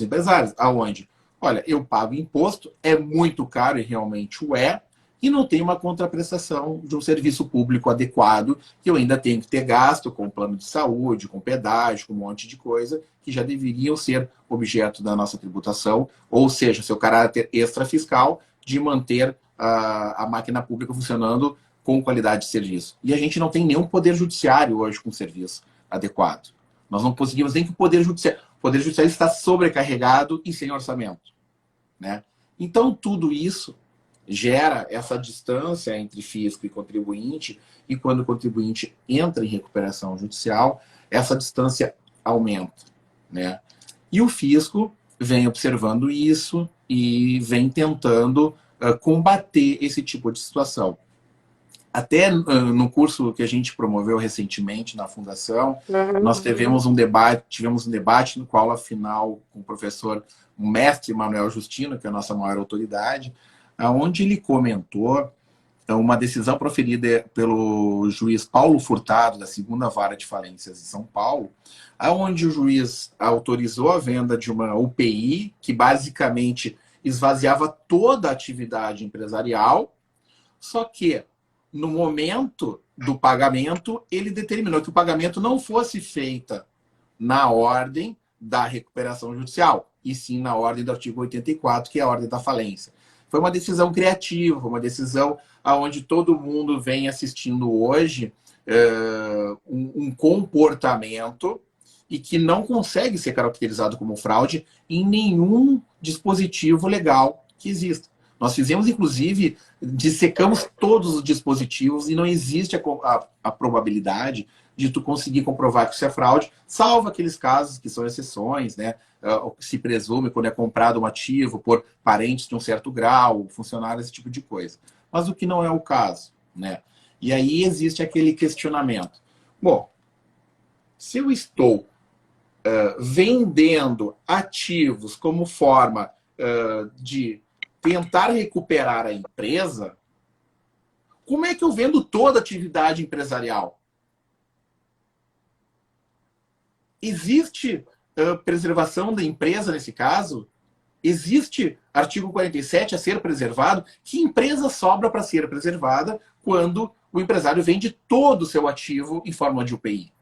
empresários. Aonde? Olha, eu pago imposto, é muito caro e realmente o é, e não tem uma contraprestação de um serviço público adequado, que eu ainda tenho que ter gasto com plano de saúde, com pedágio, com um monte de coisa, que já deveriam ser objeto da nossa tributação, ou seja, seu caráter extrafiscal de manter a máquina pública funcionando com qualidade de serviço. E a gente não tem nenhum poder judiciário hoje com serviço adequado. Nós não conseguimos nem que o poder judiciário está sobrecarregado e sem orçamento, né? Então, tudo isso gera essa distância entre fisco e contribuinte, e quando o contribuinte entra em recuperação judicial, essa distância aumenta, né? E o fisco vem observando isso e vem tentando combater esse tipo de situação. Até no curso que a gente promoveu recentemente na Fundação, nós tivemos um debate no qual, afinal, com o professor, o mestre Manuel Justino, que é a nossa maior autoridade, onde ele comentou uma decisão proferida pelo juiz Paulo Furtado, da 2ª Vara de Falências de São Paulo, onde o juiz autorizou a venda de uma UPI, que basicamente esvaziava toda a atividade empresarial, só que, no momento do pagamento, ele determinou que o pagamento não fosse feito na ordem da recuperação judicial, e sim na ordem do artigo 84, que é a ordem da falência. Foi uma decisão criativa, uma decisão onde todo mundo vem assistindo hoje um comportamento e que não consegue ser caracterizado como fraude em nenhum dispositivo legal que exista. Nós fizemos, inclusive, dissecamos todos os dispositivos e não existe a probabilidade de tu conseguir comprovar que isso é fraude, salvo aqueles casos que são exceções, né? Se presume quando é comprado um ativo por parentes de um certo grau, funcionários, esse tipo de coisa. Mas o que não é o caso, né? E aí existe aquele questionamento. Bom, se eu estou vendendo ativos como forma de tentar recuperar a empresa, como é que eu vendo toda a atividade empresarial? Existe preservação da empresa nesse caso? Existe artigo 47 a ser preservado? Que empresa sobra para ser preservada quando o empresário vende todo o seu ativo em forma de UPI?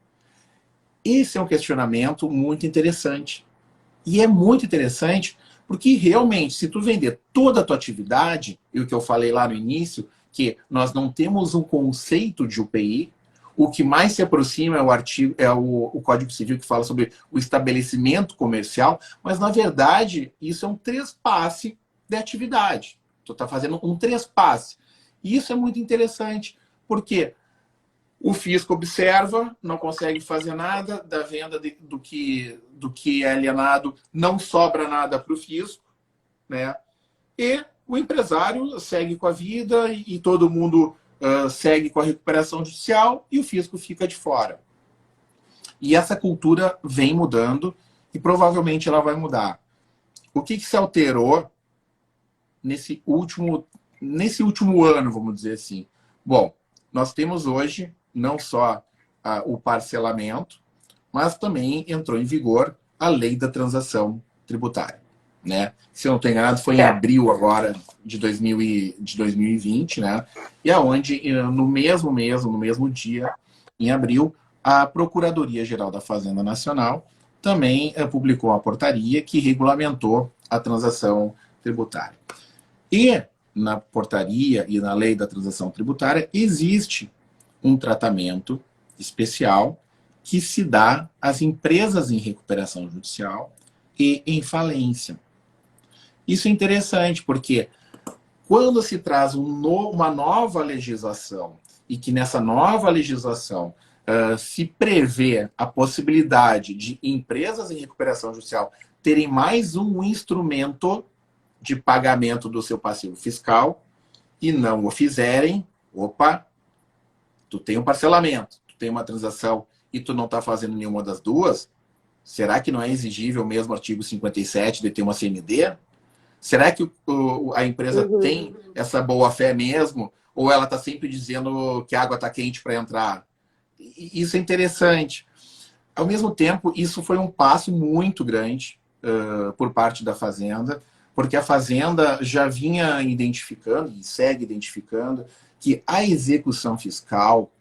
Esse é um questionamento muito interessante. E é muito interessante porque, realmente, se tu vender toda a tua atividade, e o que eu falei lá no início, que nós não temos um conceito de UPI, o que mais se aproxima é o Código Civil, que fala sobre o estabelecimento comercial, mas, na verdade, isso é um trespasse de atividade. Tu está fazendo um trespasse. E isso é muito interessante, porque o fisco observa, não consegue fazer nada da venda do que é alienado, não sobra nada para o fisco, né? E o empresário segue com a vida e todo mundo segue com a recuperação judicial e o fisco fica de fora. E essa cultura vem mudando e provavelmente ela vai mudar. O que se alterou nesse último ano, vamos dizer assim? Bom, nós temos hoje não só o parcelamento, mas também entrou em vigor a lei da transação tributária, né? Se eu não estou enganado, foi em abril agora de 2020, né? E aonde no mesmo mês, no mesmo dia, em abril, a Procuradoria-Geral da Fazenda Nacional também publicou uma portaria que regulamentou a transação tributária. E na portaria e na lei da transação tributária existe um tratamento especial que se dá às empresas em recuperação judicial e em falência. Isso é interessante porque quando se traz uma nova legislação e que nessa nova legislação se prevê a possibilidade de empresas em recuperação judicial terem mais um instrumento de pagamento do seu passivo fiscal e não o fizerem, opa, tu tem um parcelamento, tu tem uma transação e tu não está fazendo nenhuma das duas, será que não é exigível mesmo o artigo 57 de ter uma CND? Será que a empresa tem essa boa-fé mesmo? Ou ela está sempre dizendo que a água está quente para entrar? Isso é interessante. Ao mesmo tempo, isso foi um passo muito grande por parte da Fazenda, porque a Fazenda já vinha identificando, e segue identificando, que a execução fiscal,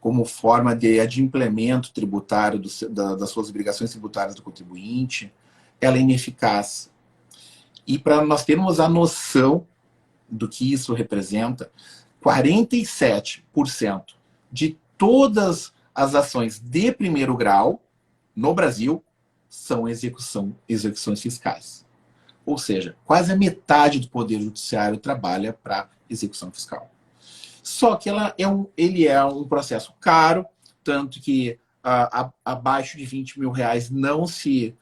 como forma de adimplemento tributário das suas obrigações tributárias do contribuinte, ela é ineficaz. E para nós termos a noção do que isso representa, 47% de todas as ações de primeiro grau no Brasil são execuções fiscais. Ou seja, quase a metade do Poder Judiciário trabalha para execução fiscal. Só que ele é um processo caro, tanto que abaixo de R$20 mil não se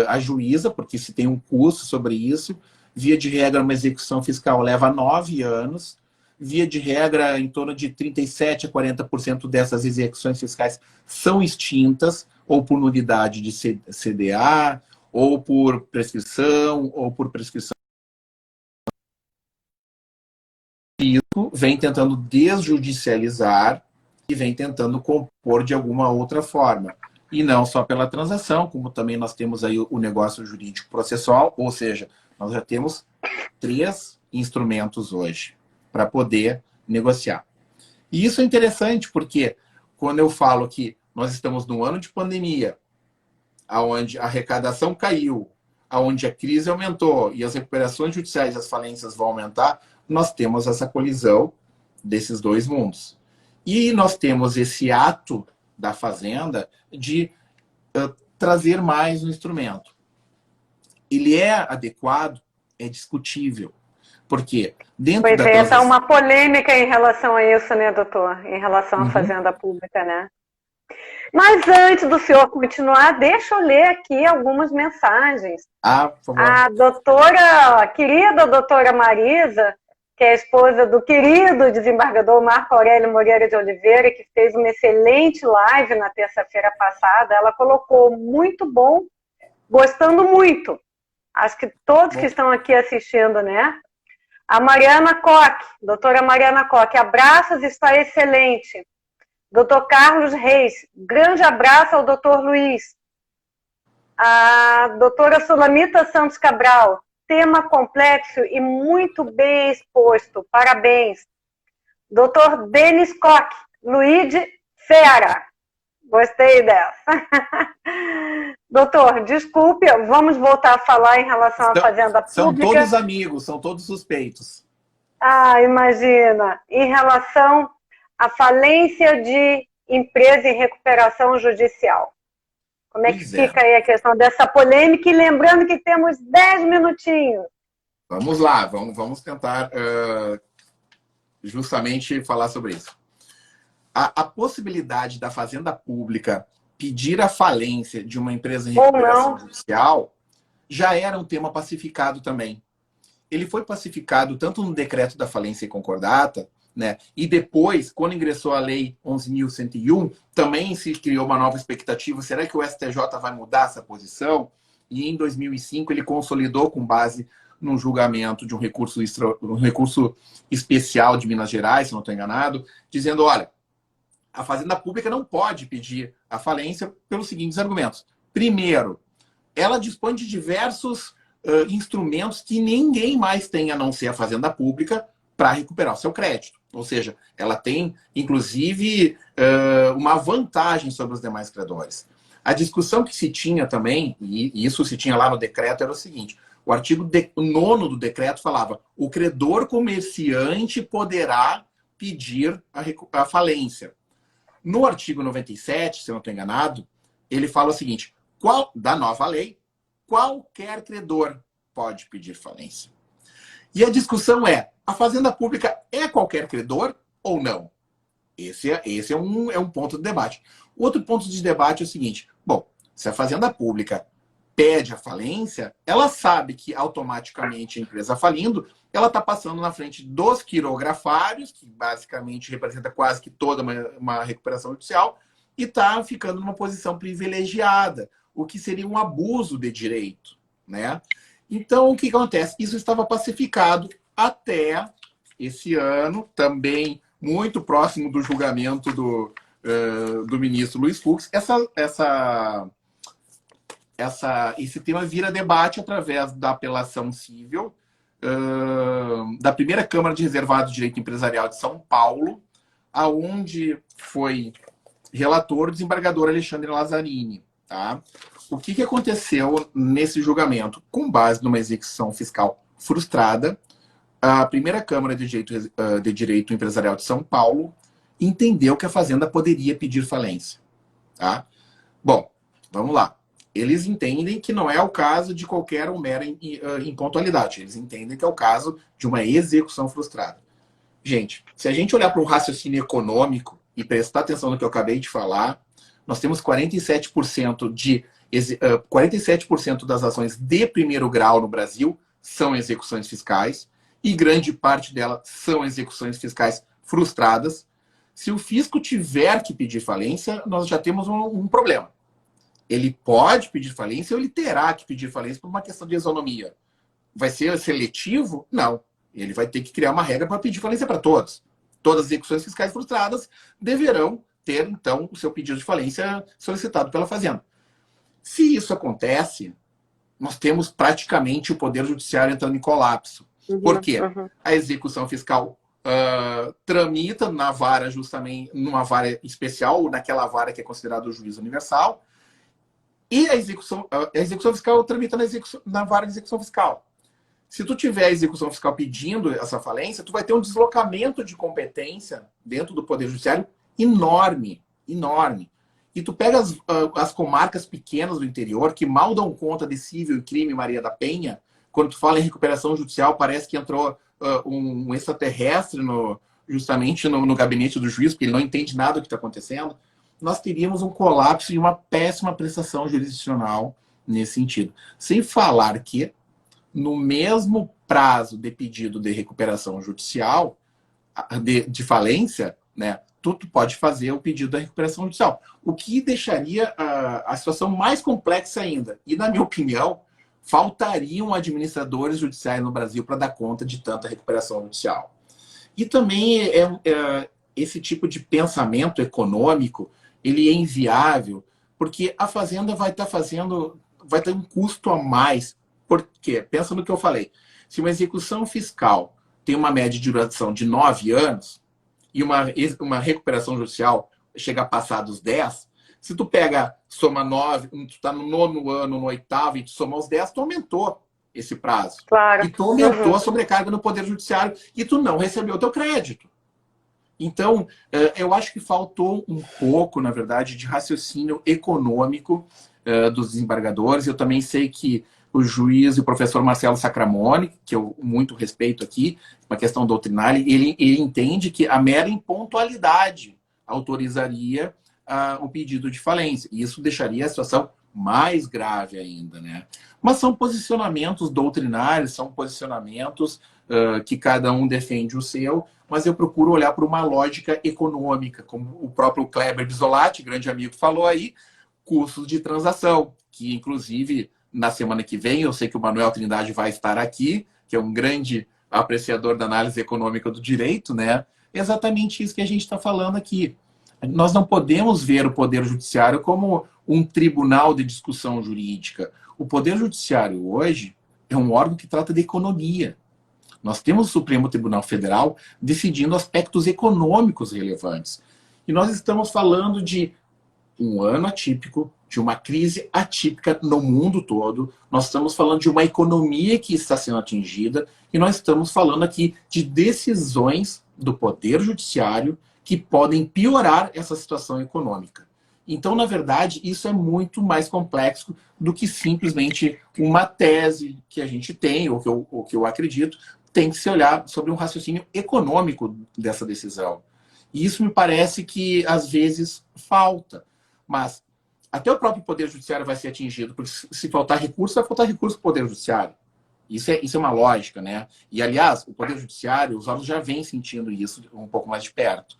ajuiza, porque se tem um custo sobre isso. Via de regra, uma execução fiscal leva 9 anos. Via de regra, em torno de 37% a 40% dessas execuções fiscais são extintas, ou por nulidade de CDA, ou por prescrição. Isso vem tentando desjudicializar e vem tentando compor de alguma outra forma. E não só pela transação, como também nós temos aí o negócio jurídico processual, ou seja, nós já temos 3 instrumentos hoje para poder negociar. E isso é interessante porque quando eu falo que nós estamos num ano de pandemia, onde a arrecadação caiu, onde a crise aumentou e as recuperações judiciais e as falências vão aumentar, nós temos essa colisão desses dois mundos. E nós temos esse ato da Fazenda de trazer mais um instrumento. Ele é adequado? É discutível. Porque dentro pois da é, transação... tá uma polêmica em relação a isso, né, doutor? Em relação à Fazenda Pública, né? Mas antes do senhor continuar, deixa eu ler aqui algumas mensagens. Por favor. A querida doutora Marisa, que é a esposa do querido desembargador Marco Aurélio Moreira de Oliveira, que fez uma excelente live na terça-feira passada, ela colocou muito bom, gostando muito. Acho que todos que estão aqui assistindo, né? A Mariana Koch, doutora Mariana Koch, abraços, está excelente. Doutor Carlos Reis, grande abraço ao doutor Luiz. A doutora Sulamita Santos Cabral, tema complexo e muito bem exposto, parabéns. Doutor Denis Koch, Luigi Fera, gostei dessa. Doutor, desculpe, vamos voltar a falar em relação à Fazenda Pública. São todos amigos, são todos suspeitos. Imagina. Em relação à falência de empresa em recuperação judicial. Como é que fica aí a questão dessa polêmica? E lembrando que temos 10 minutinhos. Vamos lá, vamos tentar justamente falar sobre isso. A possibilidade da Fazenda Pública pedir a falência de uma empresa em recuperação judicial já era um tema pacificado também. Ele foi pacificado tanto no decreto da falência e concordata, né, e depois, quando ingressou a Lei 11.101, também se criou uma nova expectativa. Será que o STJ vai mudar essa posição? E em 2005 ele consolidou com base num julgamento de um recurso especial de Minas Gerais, se não estou enganado, dizendo, olha, a Fazenda Pública não pode pedir a falência pelos seguintes argumentos. Primeiro, ela dispõe de diversos instrumentos que ninguém mais tem a não ser a Fazenda Pública para recuperar o seu crédito. Ou seja, ela tem, inclusive, uma vantagem sobre os demais credores. A discussão que se tinha também, e isso se tinha lá no decreto, era o seguinte: o artigo 9º do decreto falava: o credor comerciante poderá pedir a falência. No artigo 97, se eu não estou enganado, ele fala o seguinte: da nova lei, qualquer credor pode pedir falência. E a discussão é: a fazenda pública é qualquer credor ou não? Esse é um ponto de debate. Outro ponto de debate é o seguinte: bom, se a fazenda pública pede a falência, ela sabe que automaticamente a empresa falindo, ela está passando na frente dos quirografários, que basicamente representa quase que toda uma recuperação judicial, e está ficando numa posição privilegiada, o que seria um abuso de direito, né? Então, o que acontece? Isso estava pacificado até esse ano, também muito próximo do julgamento do ministro Luiz Fux. Esse tema vira debate através da apelação civil da primeira Câmara de Reservado de Direito Empresarial de São Paulo, aonde foi relator o desembargador Alexandre Lazzarini. Tá? O que aconteceu nesse julgamento? Com base numa execução fiscal frustrada, a primeira Câmara de Direito Empresarial de São Paulo entendeu que a Fazenda poderia pedir falência. Tá? Bom, vamos lá. Eles entendem que não é o caso de qualquer mera impontualidade. Eles entendem que é o caso de uma execução frustrada. Gente, se a gente olhar para um raciocínio econômico e prestar atenção no que eu acabei de falar, nós temos 47% das ações de primeiro grau no Brasil são execuções fiscais, e grande parte delas são execuções fiscais frustradas. Se o fisco tiver que pedir falência, nós já temos um problema. Ele pode pedir falência ou ele terá que pedir falência por uma questão de isonomia. Vai ser seletivo? Não. Ele vai ter que criar uma regra para pedir falência para todos. Todas as execuções fiscais frustradas deverão ter, então, o seu pedido de falência solicitado pela Fazenda. Se isso acontece, nós temos praticamente o Poder Judiciário entrando em colapso. Por quê? A execução fiscal tramita na vara, justamente numa vara especial, naquela vara que é considerada o juízo universal, e a execução fiscal tramita na vara de execução fiscal. Se tu tiver a execução fiscal pedindo essa falência, tu vai ter um deslocamento de competência dentro do Poder Judiciário enorme, enorme. E tu pega as comarcas pequenas do interior, que mal dão conta de cível e crime Maria da Penha. Quando tu fala em recuperação judicial, parece que entrou um extraterrestre justamente no gabinete do juiz, porque ele não entende nada do que está acontecendo. Nós teríamos um colapso e uma péssima prestação jurisdicional nesse sentido. Sem falar que, no mesmo prazo de pedido de recuperação judicial, de falência, né, tu pode fazer o pedido da recuperação judicial. O que deixaria a situação mais complexa ainda. E, na minha opinião, faltariam administradores judiciais no Brasil para dar conta de tanta recuperação judicial. E também esse tipo de pensamento econômico, ele é inviável, porque a Fazenda vai ter um custo a mais. Por quê? Pensa no que eu falei. Se uma execução fiscal tem uma média de duração de 9 anos e uma recuperação judicial chega a passar dos 10, se tu soma 9, tu está no 9º ano, no 8º, e tu soma os 10, tu aumentou esse prazo. Claro. E tu aumentou a sobrecarga no Poder Judiciário e tu não recebeu o teu crédito. Então, eu acho que faltou um pouco, na verdade, de raciocínio econômico dos desembargadores. Eu também sei que o juiz e o professor Marcelo Sacramone, que eu muito respeito aqui, uma questão doutrinária, ele entende que a mera impontualidade autorizaria o pedido de falência. E isso deixaria a situação mais grave ainda, né? Mas são posicionamentos doutrinários, são posicionamentos que cada um defende o seu, mas eu procuro olhar para uma lógica econômica, como o próprio Kleber Bisolati, grande amigo, falou aí, custos de transação, que inclusive na semana que vem, eu sei que o Manuel Trindade vai estar aqui, que é um grande apreciador da análise econômica do direito, né? Exatamente isso que a gente está falando aqui. Nós não podemos ver o Poder Judiciário como um tribunal de discussão jurídica. O Poder Judiciário hoje é um órgão que trata de economia. Nós temos o Supremo Tribunal Federal decidindo aspectos econômicos relevantes. E nós estamos falando de um ano atípico, de uma crise atípica no mundo todo. Nós estamos falando de uma economia que está sendo atingida e nós estamos falando aqui de decisões do Poder Judiciário que podem piorar essa situação econômica. Então, na verdade, isso é muito mais complexo do que simplesmente uma tese que a gente tem, ou que eu acredito, tem que se olhar sobre um raciocínio econômico dessa decisão. E isso me parece que, às vezes, falta. Mas até o próprio Poder Judiciário vai ser atingido, porque se faltar recurso, vai faltar recurso para o Poder Judiciário. Isso é uma lógica, né? E, aliás, o Poder Judiciário, os órgãos já vêm sentindo isso um pouco mais de perto.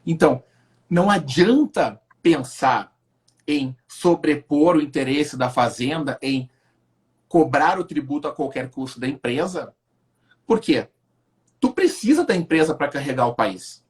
Então, não adianta pensar em sobrepor o interesse da fazenda, em cobrar o tributo a qualquer custo da empresa. Por quê? Tu precisa da empresa para carregar o país.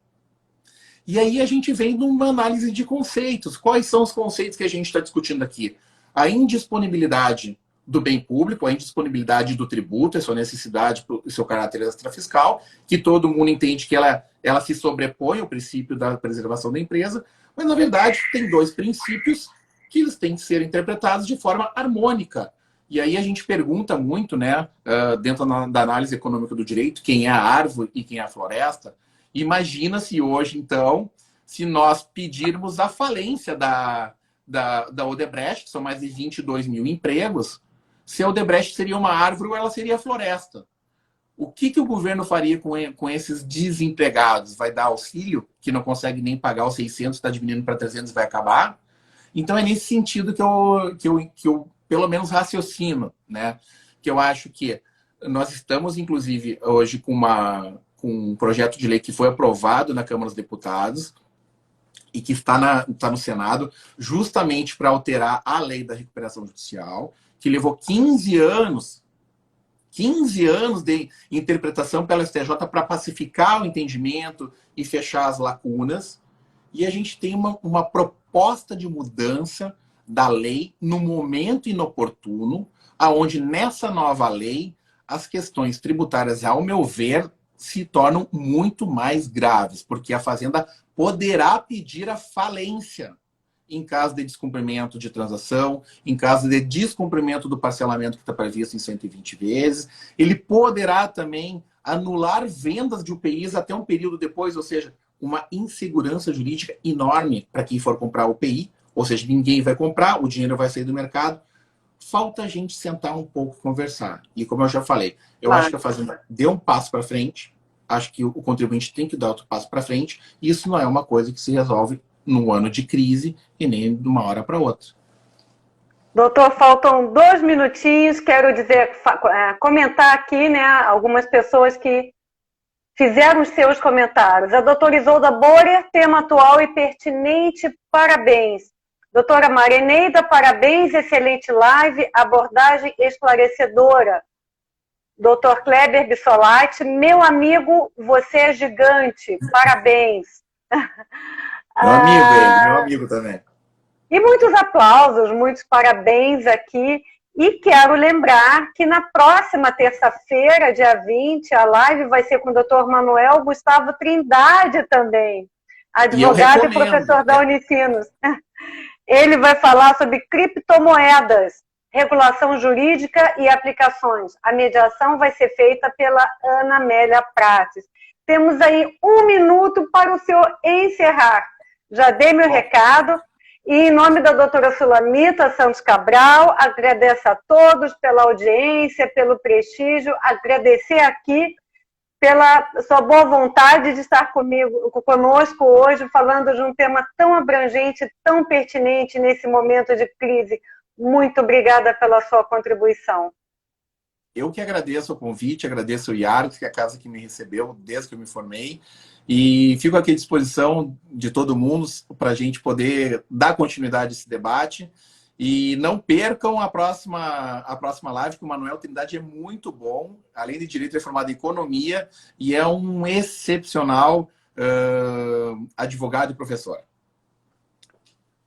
E aí a gente vem numa análise de conceitos. Quais são os conceitos que a gente está discutindo aqui? A indisponibilidade do bem público, a indisponibilidade do tributo, a sua necessidade, o seu caráter extrafiscal, que todo mundo entende que ela se sobrepõe ao princípio da preservação da empresa, mas, na verdade, tem dois princípios que eles têm que ser interpretados de forma harmônica. E aí a gente pergunta muito, né, dentro da análise econômica do direito, quem é a árvore e quem é a floresta. Imagina-se hoje, então, se nós pedirmos a falência da Odebrecht, que são mais de 22 mil empregos, se a Odebrecht seria uma árvore ou ela seria floresta. O que o governo faria com esses desempregados? Vai dar auxílio, que não consegue nem pagar os 600, está diminuindo para 300 e vai acabar? Então é nesse sentido que eu pelo menos raciocino, né? Que eu acho que nós estamos, inclusive, hoje com um projeto de lei que foi aprovado na Câmara dos Deputados e que está no Senado, justamente para alterar a lei da recuperação judicial, que levou 15 anos de interpretação pela STJ para pacificar o entendimento e fechar as lacunas. E a gente tem uma proposta de mudança da lei no momento inoportuno, aonde nessa nova lei as questões tributárias, ao meu ver, se tornam muito mais graves, porque a Fazenda poderá pedir a falência em caso de descumprimento de transação, em caso de descumprimento do parcelamento que está previsto em 120 vezes. Ele poderá também anular vendas de UPIs até um período depois, ou seja, uma insegurança jurídica enorme para quem for comprar UPI, ou seja, ninguém vai comprar, o dinheiro vai sair do mercado. Falta a gente sentar um pouco e conversar. E como eu já falei, eu acho que a Fazenda deu um passo para frente, acho que o contribuinte tem que dar outro passo para frente, e isso não é uma coisa que se resolve num ano de crise e nem de uma hora para outra. Doutor, faltam 2 minutinhos, quero dizer, comentar aqui, né, algumas pessoas que fizeram os seus comentários. A doutora Isolda Borer, tema atual e pertinente, parabéns. Doutora Marineida, parabéns, excelente live, abordagem esclarecedora. Doutor Kleber Bissolati, meu amigo, você é gigante, parabéns. Meu amigo também. E muitos aplausos, muitos parabéns aqui. E quero lembrar que na próxima terça-feira, dia 20, a live vai ser com o doutor Manuel Gustavo Trindade também, advogado e professor da Unicinos. Ele vai falar sobre criptomoedas, regulação jurídica e aplicações. A mediação vai ser feita pela Ana Amélia Prates. Temos aí 1 minuto para o senhor encerrar. Já dei meu recado. E em nome da doutora Sulamita Santos Cabral, agradeço a todos pela audiência, pelo prestígio, agradecer aqui pela sua boa vontade de estar conosco hoje, falando de um tema tão abrangente, tão pertinente nesse momento de crise. Muito obrigada pela sua contribuição. Eu que agradeço o convite, agradeço o IARC, que é a casa que me recebeu desde que eu me formei. E fico aqui à disposição de todo mundo para a gente poder dar continuidade a esse debate. E não percam a próxima live, que o Manuel Trindade é muito bom, além de direito, é formado em economia e é um excepcional advogado e professor.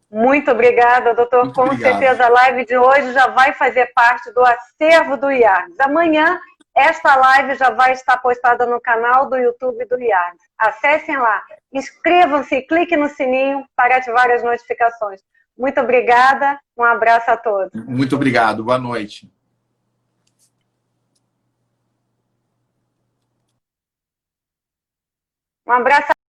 Muito obrigada, doutor. Muito Com obrigado. certeza a live de hoje já vai fazer parte do acervo do IARC. Amanhã esta live já vai estar postada no canal do YouTube do IARDS. Acessem lá, inscrevam-se e cliquem no sininho para ativar as notificações. Muito obrigada, um abraço a todos. Muito obrigado, boa noite. Um abraço.